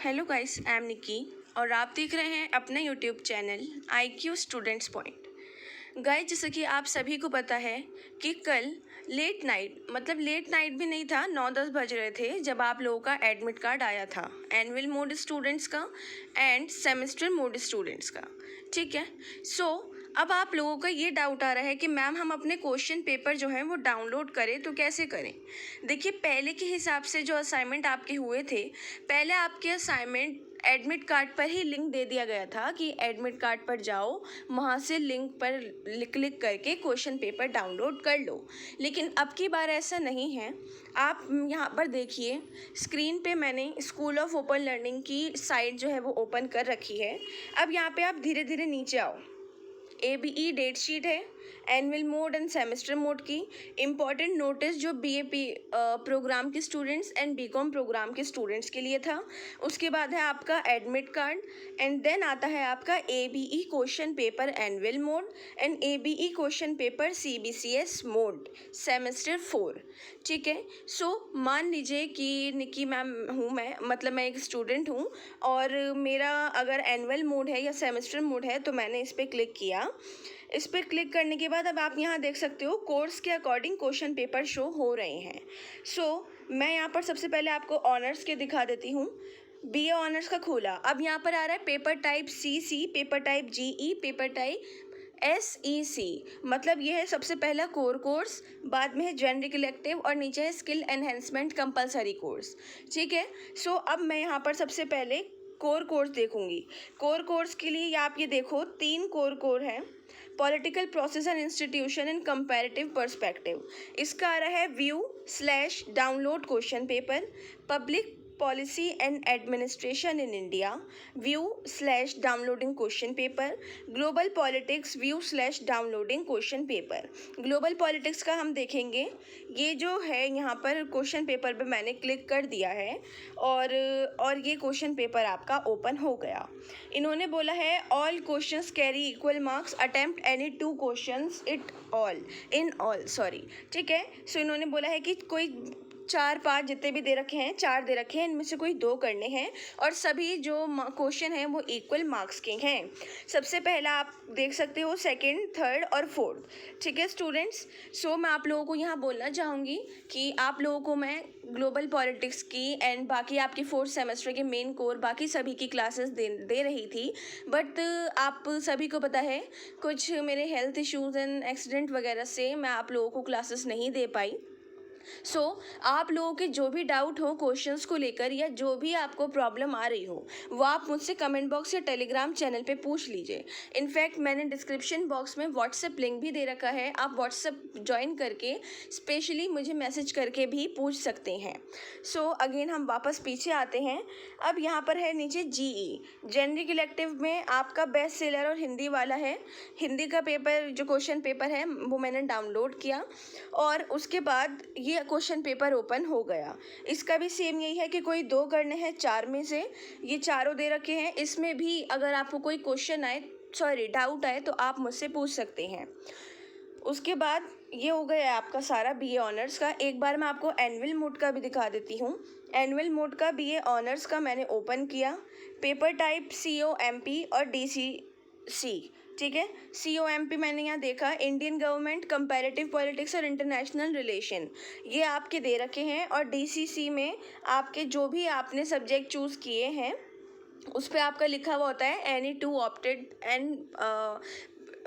Hello guys, I am निकी और आप देख रहे हैं अपना YouTube channel IQ students point. Guys, जैसा कि आप सभी को पता है कि कल लेट नाइट भी नहीं था, 9-10 बज रहे थे जब आप लोगों का एडमिट कार्ड आया था, एनुअल मोड स्टूडेंट्स का एंड सेमेस्टर मोड स्टूडेंट्स का। ठीक है, अब आप लोगों का ये डाउट आ रहा है कि मैम हम अपने क्वेश्चन पेपर जो हैं वो डाउनलोड करें तो कैसे करें। देखिए, पहले के हिसाब से जो असाइनमेंट आपके हुए थे, पहले आपके असाइनमेंट एडमिट कार्ड पर ही लिंक दे दिया गया था कि एडमिट कार्ड पर जाओ, वहाँ से लिंक पर क्लिक करके क्वेश्चन पेपर डाउनलोड कर लो। लेकिन अब की बार ऐसा नहीं है। आप यहाँ पर देखिए, स्क्रीन पे मैंने स्कूल ऑफ ओपन लर्निंग की साइट जो है वो ओपन कर रखी है। अब यहाँ पे आप धीरे धीरे नीचे आओ। ABE डेट शीट है, annual mode end semester mode की। इम्पॉर्टेंट नोटिस जो BAP प्रोग्राम के स्टूडेंट्स एंड BCom प्रोग्राम के स्टूडेंट्स के लिए था। उसके बाद है आपका एडमिट कार्ड एंड देन आता है आपका ABE question paper annual mode and ABE question paper CBCS mode semester 4। ठीक है, मान लीजिए कि निकी मैम हूँ मैं एक स्टूडेंट हूँ और मेरा अगर एनुअल मोड है या सेमेस्टर मोड है तो मैंने इस पर क्लिक किया। इस पर क्लिक करने के बाद अब आप यहाँ देख सकते हो कोर्स के अकॉर्डिंग क्वेश्चन पेपर शो हो रहे हैं। मैं यहाँ पर सबसे पहले आपको ऑनर्स के दिखा देती हूँ। BA ऑनर्स का खोला, अब यहाँ पर आ रहा है paper type CC, paper type GE, paper type SEC। मतलब ये है सबसे पहला कोर कोर्स, बाद में है जेनरिक इलेक्टिव और नीचे है स्किल एनहेंसमेंट कंपलसरी कोर्स। ठीक है, अब मैं यहाँ पर सबसे पहले कोर कोर्स देखूंगी। कोर कोर्स के लिए आप ये देखो 3 कोर हैं। Political process and institution in comparative perspective, इसका आ रहा है view download question paper. Public policy and administration in India, view downloading question paper. Global politics, view downloading question paper. Global politics का हम देखेंगे, ये जो है यहाँ पर क्वेश्चन पेपर पे मैंने क्लिक कर दिया है और ये क्वेश्चन पेपर आपका ओपन हो गया। इन्होंने बोला है all questions carry equal marks, attempt any 2 questions in all. ठीक है, इन्होंने बोला है कि कोई 4-5 जितने भी दे रखे हैं, 4 दे रखे हैं, इनमें से कोई 2 करने हैं और सभी जो क्वेश्चन हैं वो इक्वल मार्क्स के हैं। सबसे पहला आप देख सकते हो, सेकंड, थर्ड और फोर्थ। ठीक है स्टूडेंट्स, मैं आप लोगों को यहाँ बोलना चाहूँगी कि आप लोगों को मैं ग्लोबल पॉलिटिक्स की एंड बाकी आपकी 4th सेमेस्टर के मेन कोर बाकी सभी की क्लासेस दे रही थी, बट आप सभी को पता है कुछ मेरे हेल्थ इश्यूज़ एंड एक्सीडेंट वगैरह से मैं आप लोगों को क्लासेस नहीं दे पाई। आप लोगों के जो भी डाउट हो क्वेश्चंस को लेकर या जो भी आपको प्रॉब्लम आ रही हो, वो आप मुझसे कमेंट बॉक्स या टेलीग्राम चैनल पे पूछ लीजिए। इनफैक्ट मैंने डिस्क्रिप्शन बॉक्स में व्हाट्सएप लिंक भी दे रखा है, आप व्हाट्सएप ज्वाइन करके स्पेशली मुझे मैसेज करके भी पूछ सकते हैं। अगेन हम वापस पीछे आते हैं। अब यहाँ पर है नीचे GE जेनरिक इलेक्टिव में आपका बेस्ट सेलर और हिंदी वाला है। हिंदी का पेपर जो क्वेश्चन पेपर है वो मैंने डाउनलोड किया और उसके बाद ये क्वेश्चन पेपर ओपन हो गया। इसका भी सेम यही है कि कोई 2 करने हैं 4 में से, ये चारों दे रखे हैं। इसमें भी अगर आपको कोई क्वेश्चन डाउट आए तो आप मुझसे पूछ सकते हैं। उसके बाद ये हो गया आपका सारा BA ऑनर्स का। एक बार मैं आपको एनुअल मोड का भी दिखा देती हूँ। एनुअल मोड का BA ऑनर्स का मैंने ओपन किया, पेपर टाइप COMP और DCC। ठीक है, COMP मैंने यहाँ देखा, इंडियन गवर्नमेंट, कंपैरेटिव पॉलिटिक्स और इंटरनेशनल रिलेशन, ये आपके दे रखे हैं। और DCC में आपके जो भी आपने सब्जेक्ट चूज़ किए हैं उस पर आपका लिखा हुआ होता है any 2 opted and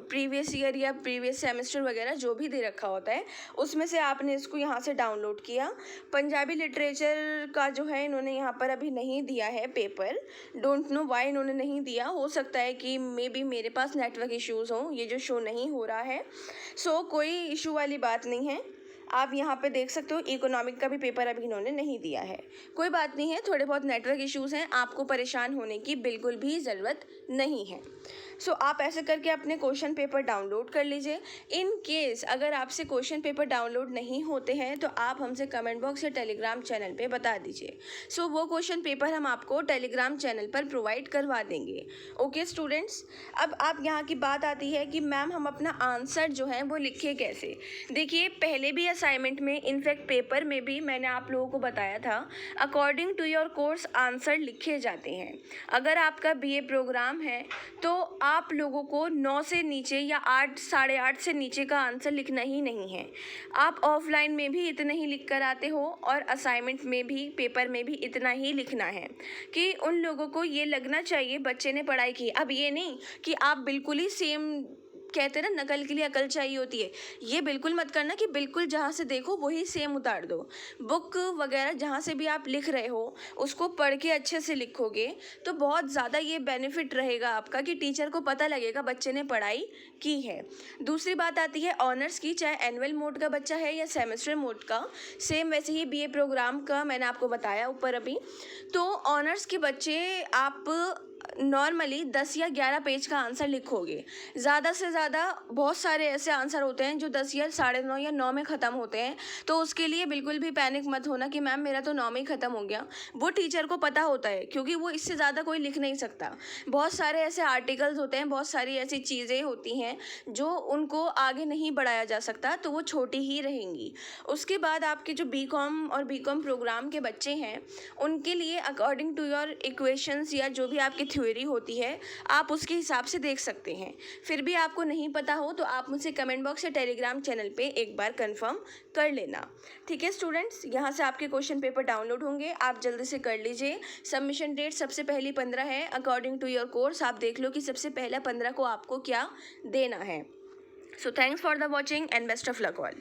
previous year या प्रीवियस सेमेस्टर वगैरह जो भी दे रखा होता है, उसमें से आपने इसको यहाँ से डाउनलोड किया। पंजाबी लिटरेचर का जो है इन्होंने यहाँ पर अभी नहीं दिया है पेपर, डोंट नो वाई इन्होंने नहीं दिया। हो सकता है कि मे बी मेरे पास नेटवर्क इश्यूज़ हों, ये जो शो नहीं हो रहा है। कोई इशू वाली बात नहीं है। आप यहाँ पे देख सकते हो इकोनॉमिक का भी पेपर अभी इन्होंने नहीं दिया है। कोई बात नहीं है, थोड़े बहुत नेटवर्क इश्यूज़ हैं, आपको परेशान होने की बिल्कुल भी ज़रूरत नहीं है। आप ऐसे करके अपने क्वेश्चन पेपर डाउनलोड कर लीजिए। इन केस अगर आपसे क्वेश्चन पेपर डाउनलोड नहीं होते हैं तो आप हमसे कमेंट बॉक्स या टेलीग्राम चैनल पे बता दीजिए। वो क्वेश्चन पेपर हम आपको टेलीग्राम चैनल पर प्रोवाइड करवा देंगे। ओके स्टूडेंट्स, अब आप यहाँ की बात आती है कि मैम हम अपना आंसर जो है वो लिखे कैसे। देखिए, पहले भी असाइनमेंट में, इनफैक्ट पेपर में भी मैंने आप लोगों को बताया था, according to your course answer लिखे जाते हैं। अगर आपका बीए प्रोग्राम है तो आप लोगों को 9 से नीचे या 8, 8.5 से नीचे का आंसर लिखना ही नहीं है। आप ऑफलाइन में भी इतना ही लिख कर आते हो और असाइनमेंट में भी, पेपर में भी इतना ही लिखना है कि उन लोगों को ये लगना चाहिए बच्चे ने पढ़ाई की। अब ये नहीं कि आप बिल्कुल ही सेम, कहते हैं ना नकल के लिए अकल चाहिए होती है, ये बिल्कुल मत करना कि बिल्कुल जहाँ से देखो वही सेम उतार दो। बुक वगैरह जहाँ से भी आप लिख रहे हो उसको पढ़ के अच्छे से लिखोगे तो बहुत ज़्यादा ये बेनिफिट रहेगा आपका कि टीचर को पता लगेगा बच्चे ने पढ़ाई की है। दूसरी बात आती है ऑनर्स की, चाहे एनुअल मोड का बच्चा है या सेमेस्टर मोड का, सेम वैसे ही बीए प्रोग्राम का मैंने आपको बताया ऊपर अभी। तो ऑनर्स के बच्चे आप नॉर्मली 10 या 11 पेज का आंसर लिखोगे। ज़्यादा से ज़्यादा बहुत सारे ऐसे आंसर होते हैं जो 10 या 9.5 या 9 में ख़त्म होते हैं, तो उसके लिए बिल्कुल भी पैनिक मत होना कि मैम मेरा तो 9 में ही ख़त्म हो गया। वो टीचर को पता होता है क्योंकि वो इससे ज़्यादा कोई लिख नहीं सकता। बहुत सारे ऐसे आर्टिकल्स होते हैं, बहुत सारी ऐसी चीज़ें होती हैं जो उनको आगे नहीं बढ़ाया जा सकता, तो वो छोटी ही रहेंगी। उसके बाद आपके जो बीकॉम और बीकॉम प्रोग्राम के बच्चे हैं उनके लिए अकॉर्डिंग टू योर इक्वेशंस या जो भी आपकी थ्योरी होती है आप उसके हिसाब से देख सकते हैं। फिर भी आपको नहीं पता हो तो आप मुझसे कमेंट बॉक्स या टेलीग्राम चैनल पे एक बार कंफर्म कर लेना। ठीक है स्टूडेंट्स, यहाँ से आपके क्वेश्चन पेपर डाउनलोड होंगे, आप जल्दी से कर लीजिए। सबमिशन डेट सबसे पहली 15 है। अकॉर्डिंग टू योर कोर्स आप देख लो कि सबसे पहला 15 को आपको क्या देना है। So thanks for the watching and best of luck all.